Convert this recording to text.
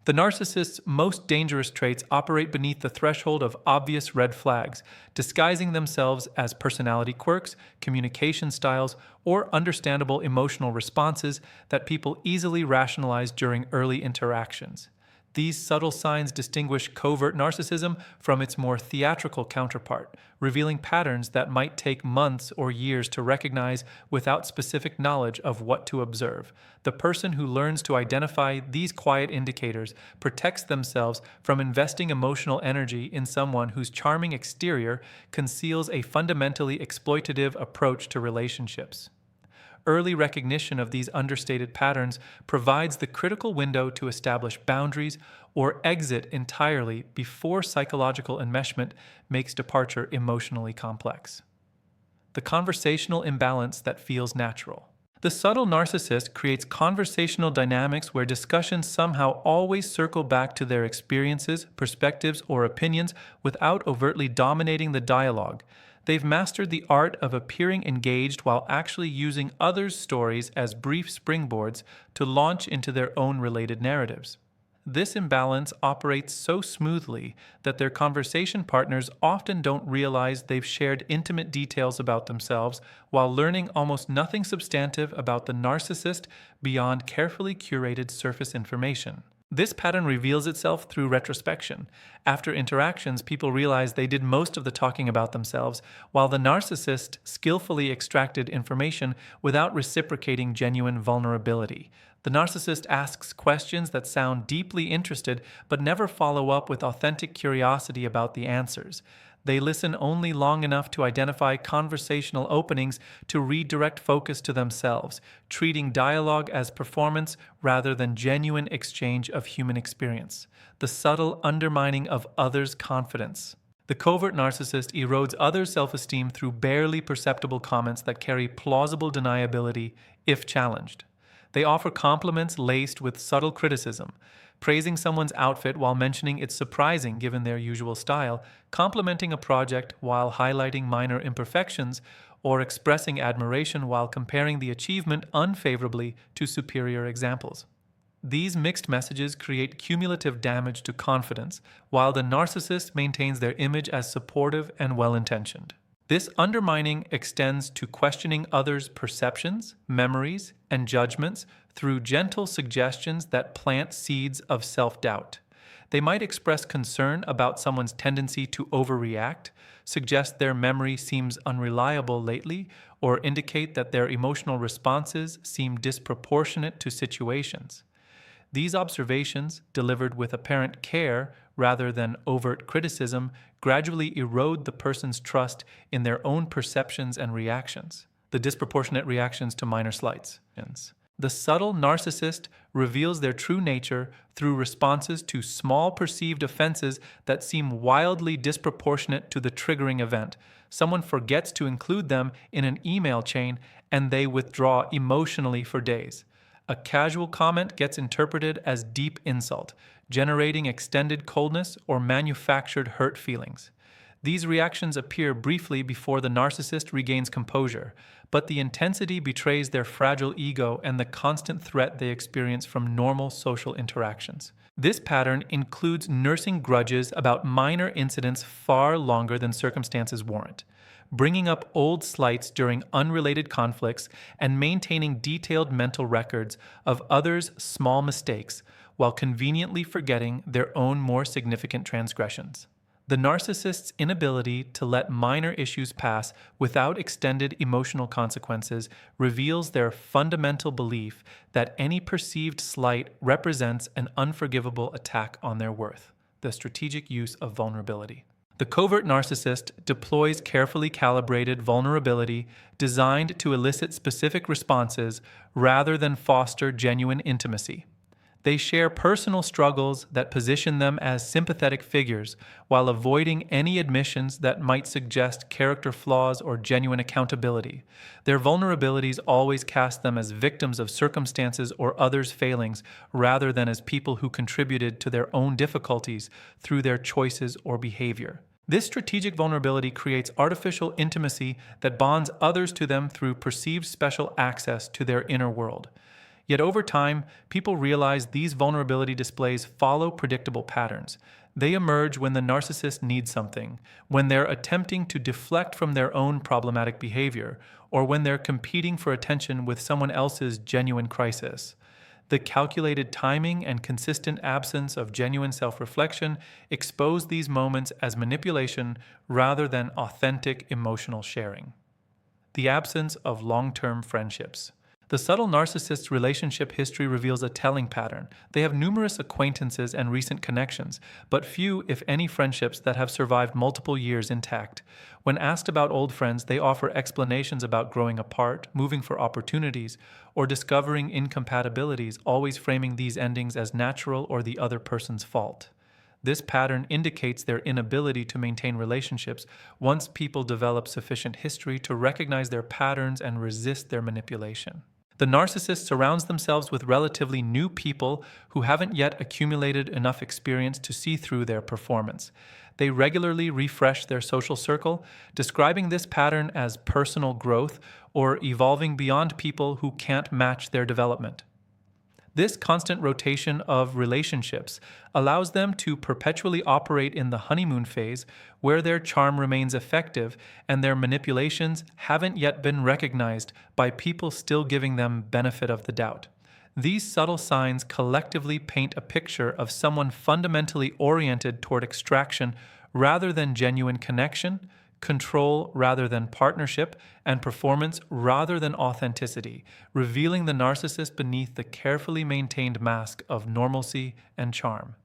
The narcissist's most dangerous traits operate beneath the threshold of obvious red flags, disguising themselves as personality quirks, communication styles, or understandable emotional responses that people easily rationalize during early interactions. These subtle signs distinguish covert narcissism from its more theatrical counterpart, revealing patterns that might take months or years to recognize without specific knowledge of what to observe. The person who learns to identify these quiet indicators protects themselves from investing emotional energy in someone whose charming exterior conceals a fundamentally exploitative approach to relationships. Early recognition of these understated patterns provides the critical window to establish boundaries or exit entirely before psychological enmeshment makes departure emotionally complex. The conversational imbalance that feels natural. The subtle narcissist creates conversational dynamics where discussions somehow always circle back to their experiences, perspectives, or opinions without overtly dominating the dialogue. They've mastered the art of appearing engaged while actually using others' stories as brief springboards to launch into their own related narratives. This imbalance operates so smoothly that their conversation partners often don't realize they've shared intimate details about themselves while learning almost nothing substantive about the narcissist beyond carefully curated surface information. This pattern reveals itself through retrospection. After interactions, people realize they did most of the talking about themselves, while the narcissist skillfully extracted information without reciprocating genuine vulnerability. The narcissist asks questions that sound deeply interested but never follow up with authentic curiosity about the answers. They listen only long enough to identify conversational openings to redirect focus to themselves, treating dialogue as performance rather than genuine exchange of human experience. The subtle undermining of others' confidence. The covert narcissist erodes others' self-esteem through barely perceptible comments that carry plausible deniability if challenged. They offer compliments laced with subtle criticism, praising someone's outfit while mentioning it's surprising given their usual style, complimenting a project while highlighting minor imperfections, or expressing admiration while comparing the achievement unfavorably to superior examples. These mixed messages create cumulative damage to confidence, while the narcissist maintains their image as supportive and well-intentioned. This undermining extends to questioning others' perceptions, memories, and judgments through gentle suggestions that plant seeds of self-doubt. They might express concern about someone's tendency to overreact, suggest their memory seems unreliable lately, or indicate that their emotional responses seem disproportionate to situations. These observations, delivered with apparent care rather than overt criticism, gradually erode the person's trust in their own perceptions and reactions, the disproportionate reactions to minor slights. The subtle narcissist reveals their true nature through responses to small perceived offenses that seem wildly disproportionate to the triggering event. Someone forgets to include them in an email chain and they withdraw emotionally for days. A casual comment gets interpreted as deep insult, generating extended coldness or manufactured hurt feelings. These reactions appear briefly before the narcissist regains composure, but the intensity betrays their fragile ego and the constant threat they experience from normal social interactions. This pattern includes nursing grudges about minor incidents far longer than circumstances warrant, bringing up old slights during unrelated conflicts, and maintaining detailed mental records of others' small mistakes while conveniently forgetting their own more significant transgressions. The narcissist's inability to let minor issues pass without extended emotional consequences reveals their fundamental belief that any perceived slight represents an unforgivable attack on their worth, the strategic use of vulnerability. The covert narcissist deploys carefully calibrated vulnerability designed to elicit specific responses rather than foster genuine intimacy. They share personal struggles that position them as sympathetic figures while avoiding any admissions that might suggest character flaws or genuine accountability. Their vulnerabilities always cast them as victims of circumstances or others' failings rather than as people who contributed to their own difficulties through their choices or behavior. This strategic vulnerability creates artificial intimacy that bonds others to them through perceived special access to their inner world. Yet over time, people realize these vulnerability displays follow predictable patterns. They emerge when the narcissist needs something, when they're attempting to deflect from their own problematic behavior, or when they're competing for attention with someone else's genuine crisis. The calculated timing and consistent absence of genuine self-reflection expose these moments as manipulation rather than authentic emotional sharing. The absence of long-term friendships. The subtle narcissist's relationship history reveals a telling pattern. They have numerous acquaintances and recent connections, but few, if any, friendships that have survived multiple years intact. When asked about old friends, they offer explanations about growing apart, moving for opportunities, or discovering incompatibilities, always framing these endings as natural or the other person's fault. This pattern indicates their inability to maintain relationships once people develop sufficient history to recognize their patterns and resist their manipulation. The narcissist surrounds themselves with relatively new people who haven't yet accumulated enough experience to see through their performance. They regularly refresh their social circle, describing this pattern as personal growth or evolving beyond people who can't match their development. This constant rotation of relationships allows them to perpetually operate in the honeymoon phase, where their charm remains effective and their manipulations haven't yet been recognized by people still giving them benefit of the doubt. These subtle signs collectively paint a picture of someone fundamentally oriented toward extraction rather than genuine connection, control rather than partnership, and performance rather than authenticity, revealing the narcissist beneath the carefully maintained mask of normalcy and charm.